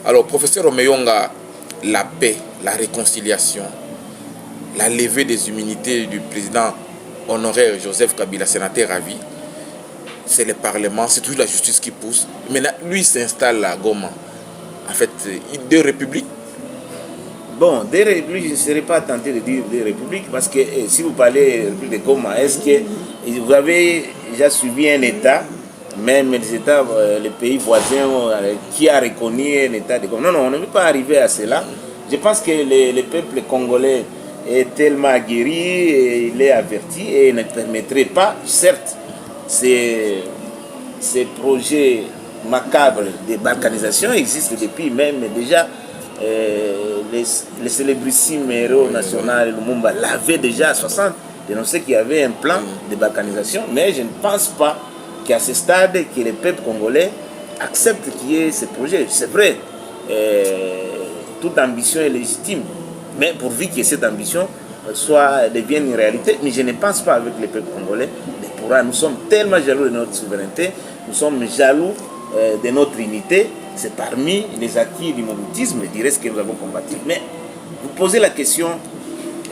Alors, professeur Omeyonga, la paix, la réconciliation, la levée des immunités du président honoraire Joseph Kabila, sénateur à vie, c'est le Parlement, c'est toujours la justice qui pousse. Maintenant, lui s'installe à Goma. En fait, deux républiques. Bon, des républiques, je ne serais pas tenté de dire des républiques, parce que si vous parlez de la République de Goma, est-ce que vous avez déjà suivi un État, même les États, les pays voisins, qui a reconnu un État de Goma? Non, on ne peut pas arriver à cela. Je pense que le peuple congolais est tellement aguerri, et il est averti, et ne permettrait pas, certes, ces projets macabres de balkanisation existent depuis même déjà. Les célébrissimes héros national Lumumba l'avaient déjà à 60 dénoncé qu'il y avait un plan de balkanisation, mais je ne pense pas qu'à ce stade que le peuple congolais accepte qu'il y ait ce projet. C'est vrai, toute ambition est légitime, mais pourvu que cette ambition devienne une réalité, mais je ne pense pas avec le peuple congolais. Nous sommes tellement jaloux de notre souveraineté, nous sommes jaloux de notre unité. C'est parmi les acquis du mobutisme, je dirais, ce que nous avons combattu. Mais vous posez la question,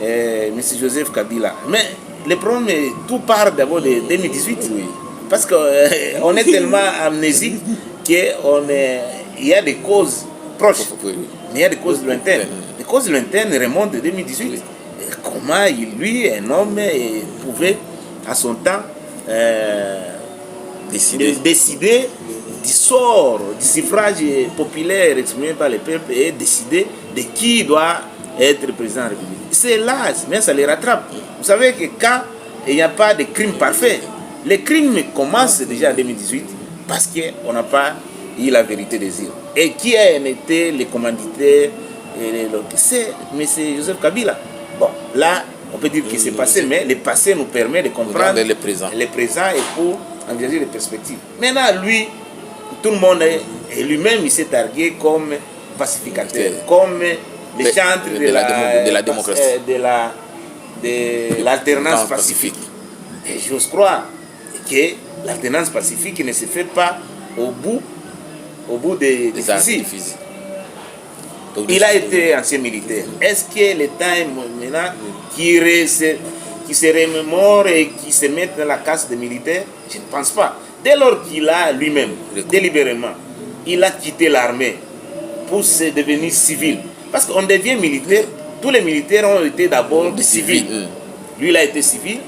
M. Joseph Kabila. Mais le problème, tout part d'abord de 2018. Oui. Parce qu'on est tellement amnésique qu'il y a des causes proches, mais il y a des causes lointaines. Les causes lointaines remontent de 2018. Oui. Comment lui, un homme, pouvait, à son temps, décider du sort, du suffrage populaire exprimé par le peuple et décider de qui doit être président de la République. C'est là, mais ça les rattrape. Vous savez que quand il n'y a pas de crime parfait, les crimes commencent déjà en 2018 parce qu'on n'a pas eu la vérité des îles. Et qui a été les commanditaires? C'est M. Joseph Kabila. Bon, là, on peut dire que c'est passé, mais le passé nous permet de comprendre le présent et pour envisager les perspectives. Maintenant, lui, tout le monde, et lui-même, il s'est targué comme pacificateur, comme le chantre de la démocratie, de l'alternance pacifique. Et j'ose croire que l'alternance pacifique ne se fait pas au bout des fusils. Il a été ancien militaire. Est-ce que le temps est maintenant qui se remémore et qui se mette dans la casse des militaires? Je ne pense pas. Dès lors qu'il a lui-même, délibérément, il a quitté l'armée pour se devenir civil. Parce qu'on devient militaire, tous les militaires ont été d'abord civils. Lui, il a été civil,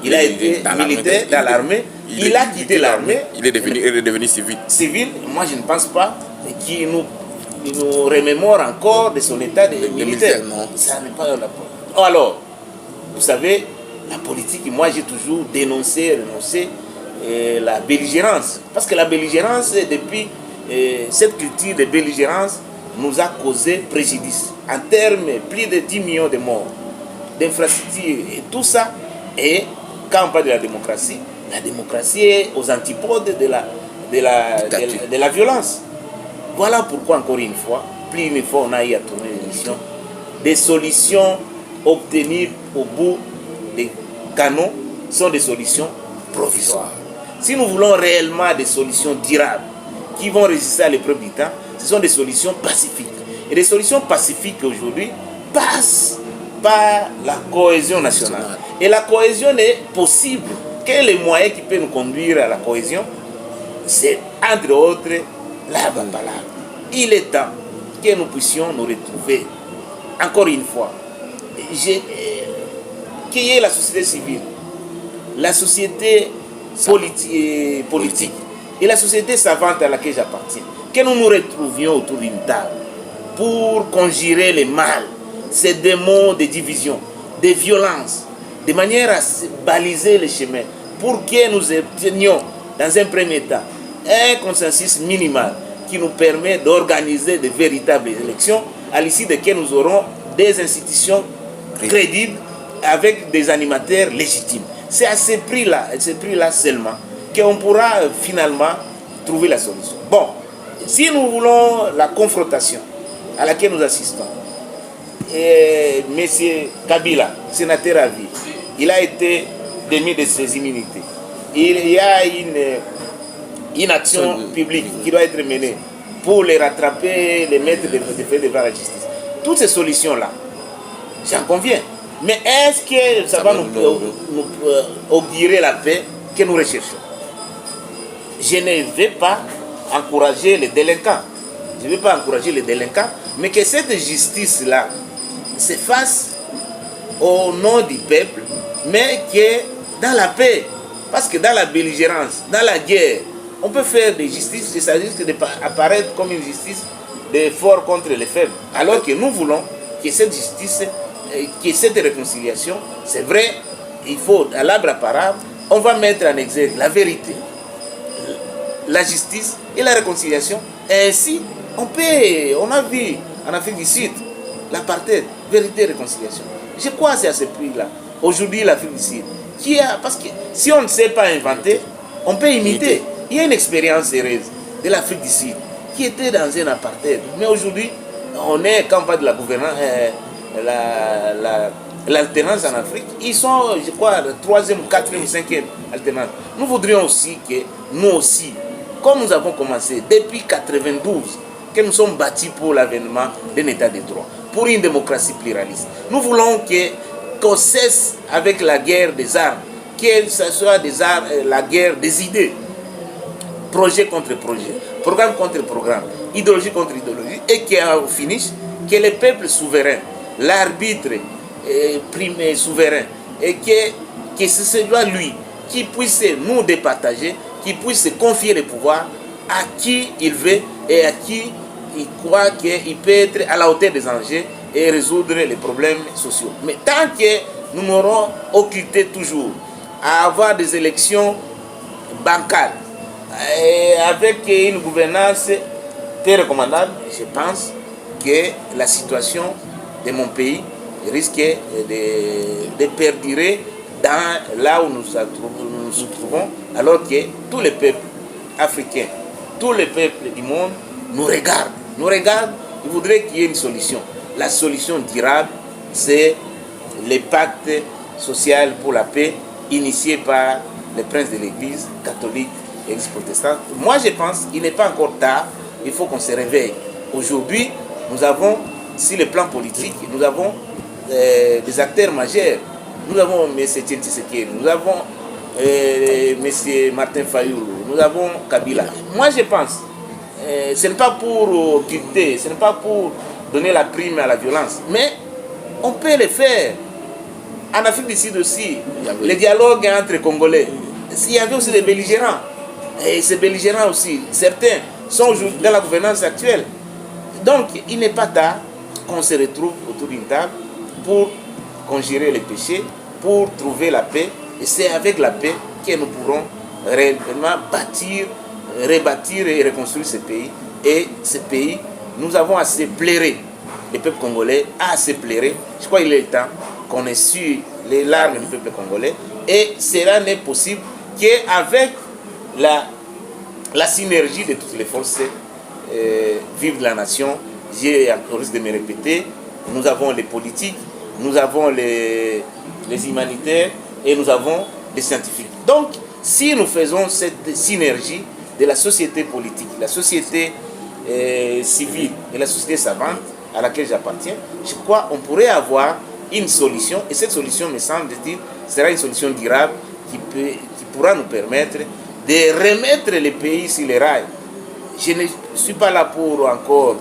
il a été militaire dans l'armée, il a quitté l'armée. Il est devenu civil. Civil, moi je ne pense pas qu'il nous remémore encore de son état de militaire. Non. Ça n'est pas la politique. Alors, vous savez, la politique, moi j'ai toujours dénoncé, renoncé la belligérance. Parce que la belligérance, depuis cette culture de belligérance, nous a causé préjudice. En termes, plus de 10 millions de morts, d'infrastructures et tout ça. Et quand on parle de la démocratie est aux antipodes de la violence. Voilà pourquoi, encore une fois, plus une fois on a eu à tourner l'émission, des solutions obtenues au bout des canons sont des solutions provisoires. Si nous voulons réellement des solutions durables qui vont résister à l'épreuve du temps, ce sont des solutions pacifiques. Et les solutions pacifiques aujourd'hui passent par la cohésion nationale. Et la cohésion est possible. Quel est le moyen qui peut nous conduire à la cohésion? C'est, entre autres, la Bambala. Il est temps que nous puissions nous retrouver, encore une fois, qu'il y ait la société civile, la société politique et la société savante à laquelle j'appartiens, que nous nous retrouvions autour d'une table pour conjurer le mal, ces démons de division, de violence, de manière à baliser les chemins, pour que nous obtenions, dans un premier temps, un consensus minimal qui nous permet d'organiser de véritables élections, à l'issue desquelles nous aurons des institutions crédibles avec des animateurs légitimes. C'est à ce prix-là seulement qu'on pourra finalement trouver la solution. Bon, si nous voulons la confrontation à laquelle nous assistons, et M. Kabila, sénateur à vie, il a été démis de ses immunités. Il y a une action publique qui doit être menée pour les rattraper, les mettre devant la justice. Toutes ces solutions-là, j'en conviens. Mais est-ce que ça va nous augurer la paix que nous recherchons? Je ne vais pas encourager les délinquants. Je ne vais pas encourager les délinquants, mais que cette justice-là se fasse au nom du peuple, mais que dans la paix. Parce que dans la belligérance, dans la guerre, on peut faire des justices, ça risque d'apparaître comme une justice des forts contre les faibles. Alors que nous voulons que cette justice, que cette réconciliation, c'est vrai, il faut, à l'arbre à parable, on va mettre en exergue la vérité, la justice et la réconciliation. Et ainsi, on a vu en Afrique du Sud, l'apartheid, vérité et réconciliation. Je crois que c'est à ce prix-là. Aujourd'hui, l'Afrique du Sud, parce que si on ne sait pas inventer, on peut imiter. Il y a une expérience heureuse de l'Afrique du Sud qui était dans un apartheid. Mais aujourd'hui, on est, quand on parle de la gouvernance, l'alternance en Afrique, ils sont, je crois, le 3e, 4e, 5e alternance. Nous voudrions aussi que nous aussi, comme nous avons commencé depuis 1992, que nous sommes bâtis pour l'avènement d'un état de droit, pour une démocratie pluraliste. Nous voulons qu'on cesse avec la guerre des armes, que ce soit la guerre des idées, projet contre projet, programme contre programme, idéologie contre idéologie, et qu'au finish, que le peuple souverain, l'arbitre primé souverain, et que ce soit lui qui puisse nous départager, qui puisse confier le pouvoir à qui il veut et à qui il croit qu'il peut être à la hauteur des enjeux et résoudre les problèmes sociaux. Mais tant que nous n'aurons occulté toujours à avoir des élections bancales et avec une gouvernance très recommandable, je pense que la situation de mon pays risque de perdurer dans là où nous nous trouvons, alors que tous les peuples africains, tous les peuples du monde nous regardent, ils voudraient qu'il y ait une solution. La solution durable, c'est le pacte social pour la paix initié par les princes de l'Église catholique et l'Église protestante. Moi, je pense qu'il n'est pas encore tard, il faut qu'on se réveille. Aujourd'hui, nous avons, sur le plan politique, nous avons des acteurs majeurs. Nous avons M. Etienne Tshisekedi, nous avons M. Martin Fayulu, nous avons Kabila. Moi, je pense, ce n'est pas pour occulter, ce n'est pas pour donner la prime à la violence, mais on peut le faire. En Afrique du Sud aussi, les dialogues entre Congolais, il y avait aussi des belligérants. Et ces belligérants aussi, certains sont aujourd'hui dans la gouvernance actuelle. Donc, il n'est pas tard qu'on se retrouve autour d'une table pour conjurer les péchés, pour trouver la paix. Et c'est avec la paix que nous pourrons réellement bâtir, rebâtir et reconstruire ce pays. Et ce pays, nous avons assez plairé. Le peuple congolais a assez plairé. Je crois qu'il est temps qu'on essuie les larmes du peuple congolais. Et cela n'est possible qu'avec la synergie de toutes les forces vives de la nation. J'ai encore risque de me répéter. Nous avons les politiques, nous avons les humanitaires et nous avons les scientifiques. Donc, si nous faisons cette synergie de la société politique, la société civile et la société savante à laquelle j'appartiens, je crois qu'on pourrait avoir une solution. Et cette solution, me semble-t-il, sera une solution durable qui pourra nous permettre de remettre les pays sur les rails. Je ne suis pas là pour encore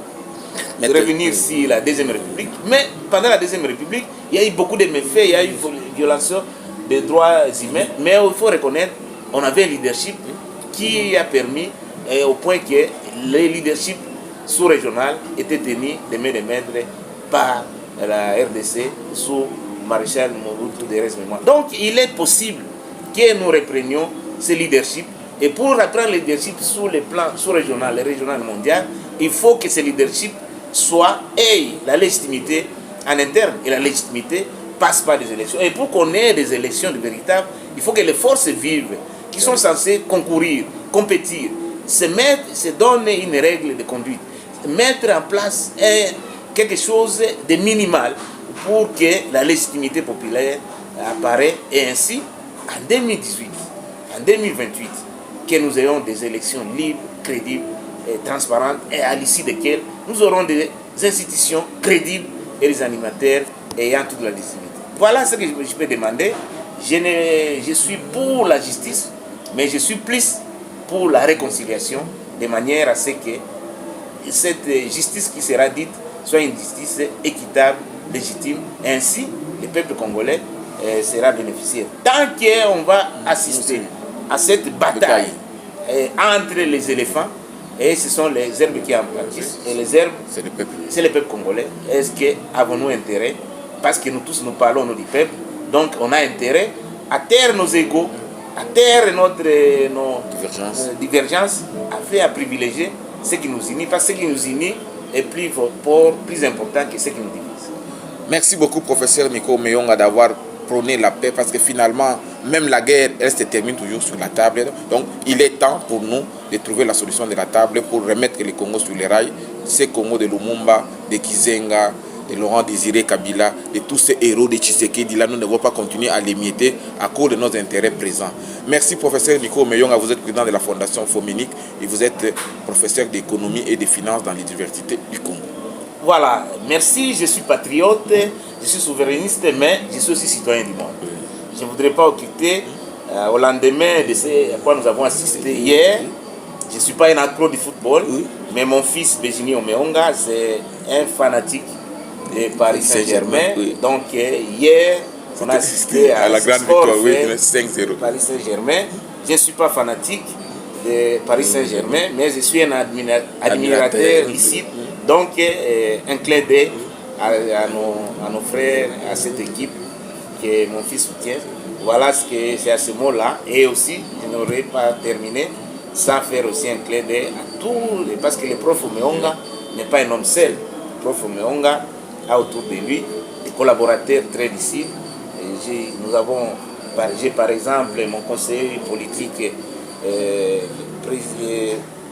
revenir sur la Deuxième République, mais pendant la Deuxième République, il y a eu beaucoup de méfaits, il y a eu violation des droits humains, mais il faut reconnaître qu'on avait un leadership qui a permis, au point que le leadership sous-régional était tenu de main de maître par la RDC sous Maréchal Mobutu Thérèse Mémoire. Donc il est possible que nous reprenions ce leadership. Et pour reprendre le leadership sur le plan sous-régional et régional mondial, il faut que ce leadership ait la légitimité en interne. Et la légitimité passe par des élections. Et pour qu'on ait des élections de véritables, il faut que les forces vives qui sont censées concourir, compétir, se donner une règle de conduite, mettre en place quelque chose de minimal pour que la légitimité populaire apparaisse. Et ainsi, en 2018, en 2028, que nous ayons des élections libres, crédibles transparentes et à l'issue desquelles nous aurons des institutions crédibles et des animateurs ayant toute la légitimité. Voilà ce que je peux demander. Je suis pour la justice, mais je suis plus pour la réconciliation, de manière à ce que cette justice qui sera dite soit une justice équitable, légitime. Ainsi, le peuple congolais sera bénéficiaire. Tant qu'on va assister à cette bataille entre les éléphants, et ce sont les herbes qui en pâtissent, et les herbes, c'est le peuple congolais. Est-ce que avons-nous intérêt, parce que nous tous nous parlons au nom du peuple, donc on a intérêt à taire nos égaux, à taire nos divergences, à privilégier ce qui nous unit, parce que ce qui nous unit est plus important que ce qui nous divise. Merci beaucoup, professeur Nico Meyonga, d'avoir prôné la paix, parce que finalement, même la guerre, elle se termine toujours sur la table. Donc, il est temps pour nous de trouver la solution de la table pour remettre le Congo sur les rails. Ces Congo de Lumumba, de Kizenga, de Laurent Désiré Kabila, de tous ces héros de Tshisekedi, là, nous ne devons pas continuer à les mietter à cause de nos intérêts présents. Merci, professeur Nico Meyonga. Vous êtes président de la Fondation Fominique et vous êtes professeur d'économie et de finances dans l'Université du Congo. Voilà, merci, je suis patriote, je suis souverainiste, mais je suis aussi citoyen du monde. Je ne voudrais pas occulter, au lendemain de ce à quoi nous avons assisté hier, je ne suis pas un accro du football, mais mon fils Béjini Omeonga, c'est un fanatique de Paris Saint-Germain. Donc hier, on a assisté à la grande victoire, 5-0. Paris Saint-Germain. Je ne suis pas fanatique de Paris Saint-Germain, mais je suis un admirateur ici. Donc, un clin d'œil à nos frères, à cette équipe que mon fils soutient. Voilà ce que c'est à ce mot-là. Et aussi, je n'aurais pas terminé sans faire aussi un clin d'œil à tous, parce que le prof Omeonga n'est pas un homme seul. Le prof Omeonga a autour de lui des collaborateurs très d'ici. J'ai par exemple mon conseiller politique,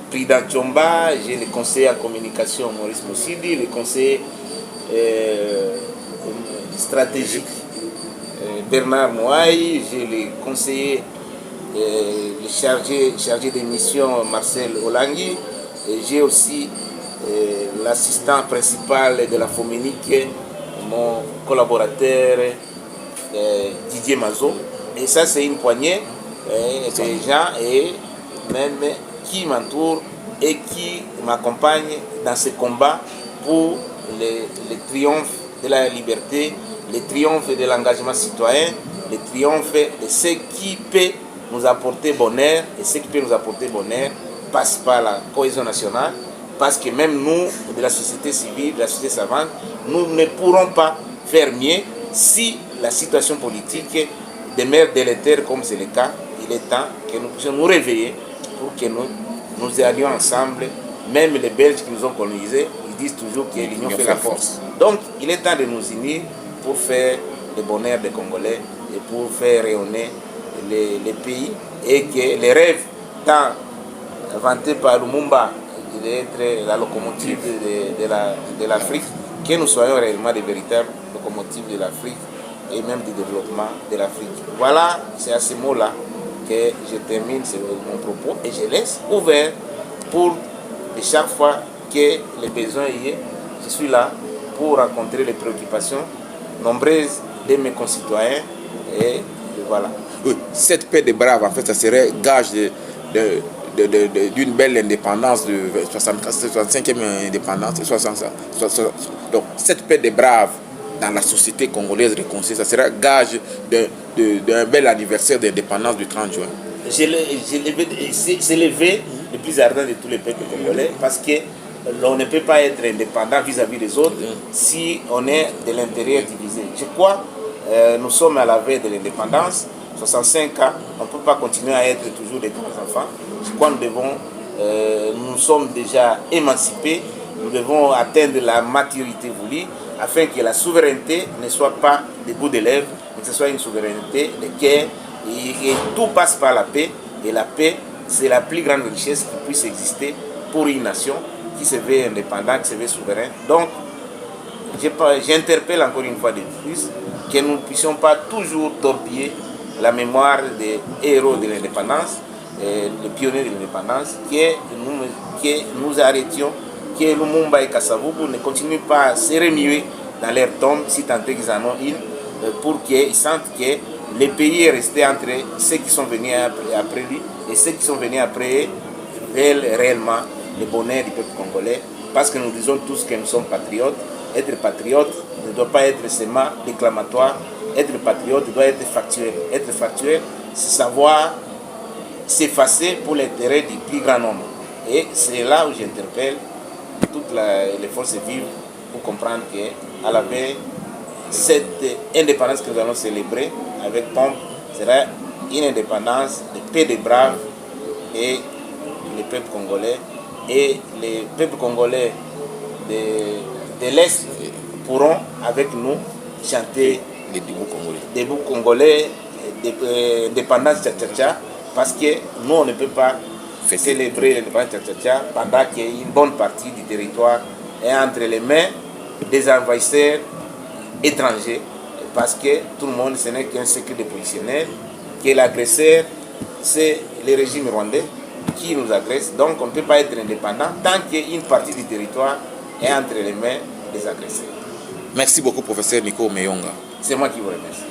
président Tchomba, j'ai le conseiller en communication Maurice Moussidi, le conseiller stratégique Bernard Mouaï, j'ai le conseiller, le chargé de mission Marcel Olangui, et j'ai aussi l'assistant principal de la Fominique, mon collaborateur Didier Mazo. Et ça, c'est une poignée de gens et même qui m'entourent et qui m'accompagnent dans ce combat pour le triomphe de la liberté, le triomphe de l'engagement citoyen, le triomphe de ce qui peut nous apporter bonheur. Et ce qui peut nous apporter bonheur passe par la cohésion nationale, parce que même nous, de la société civile, de la société savante, nous ne pourrons pas faire mieux si la situation politique demeure délétère comme c'est le cas. Il est temps que nous puissions nous réveiller pour que nous allions ensemble. Même les Belges qui nous ont colonisés, ils disent toujours que l'union fait la force. Donc, il est temps de nous unir pour faire le bonheur des Congolais et pour faire rayonner les pays, et que les rêves tant vantés par Lumumba d'être la locomotive de l'Afrique, que nous soyons réellement des véritables locomotives de l'Afrique et même du développement de l'Afrique. Voilà, c'est à ce mot-là que je termine mon propos et je laisse ouvert pour chaque fois que les besoins y est, je suis là pour rencontrer les préoccupations nombreuses de mes concitoyens et voilà. Oui, cette paix des braves, en fait, ça serait gage d'une belle indépendance de 65e indépendance. Donc, cette paix des braves dans la société congolaise réconciliée, ça sera gage d'un bel anniversaire d'indépendance du 30 juin. C'est l'éveil le plus ardent de tous les peuples congolais, parce que l'on ne peut pas être indépendant vis-à-vis des autres si on est de l'intérieur divisé. Je crois nous sommes à la veille de l'indépendance, 65 ans, on ne peut pas continuer à être toujours des grands enfants. Je crois que nous sommes déjà émancipés, nous devons atteindre la maturité voulue afin que la souveraineté ne soit pas des bouts de lèvres, mais que ce soit une souveraineté de cœur, et tout passe par la paix, et la paix, c'est la plus grande richesse qui puisse exister pour une nation qui se veut indépendante, qui se veut souveraine. Donc, j'interpelle encore une fois de plus que nous ne puissions pas toujours torpiller la mémoire des héros de l'indépendance, le pionnier de l'indépendance, que nous arrêtions, que Lumumba et Kasavubu ne continuent pas à se remuer dans leur tombe, si tant est qu'ils en ont une, pour qu'ils sentent que le pays est resté entre ceux qui sont venus après lui et ceux qui sont venus après veulent réellement le bonheur du peuple congolais, parce que nous disons tous que nous sommes patriotes. Être patriote ne doit pas être seulement déclamatoire, être patriote doit être factuel. Être factuel, c'est savoir s'effacer pour l'intérêt du plus grand nombre. Et c'est là où j'interpelle toutes les forces vives pour comprendre qu'à la veille, cette indépendance que nous allons célébrer avec pompe sera une indépendance de paix des braves et le peuple congolais. Et les peuples congolais de l'Est pourront avec nous chanter Les debout congolais. debout congolais, indépendance tcha-tcha-tcha, parce que nous on ne peut pas célébrer l'indépendance tcha-tcha-tcha pendant qu'une bonne partie du territoire est entre les mains des envahisseurs étrangers, parce que tout le monde, ce n'est qu'un secret de polichinelle, que l'agresseur c'est le régime rwandais qui nous agresse. Donc on ne peut pas être indépendant tant qu'une partie du territoire est entre les mains des agresseurs. Merci beaucoup, professeur Nico Meyonga. C'est moi qui vous remercie.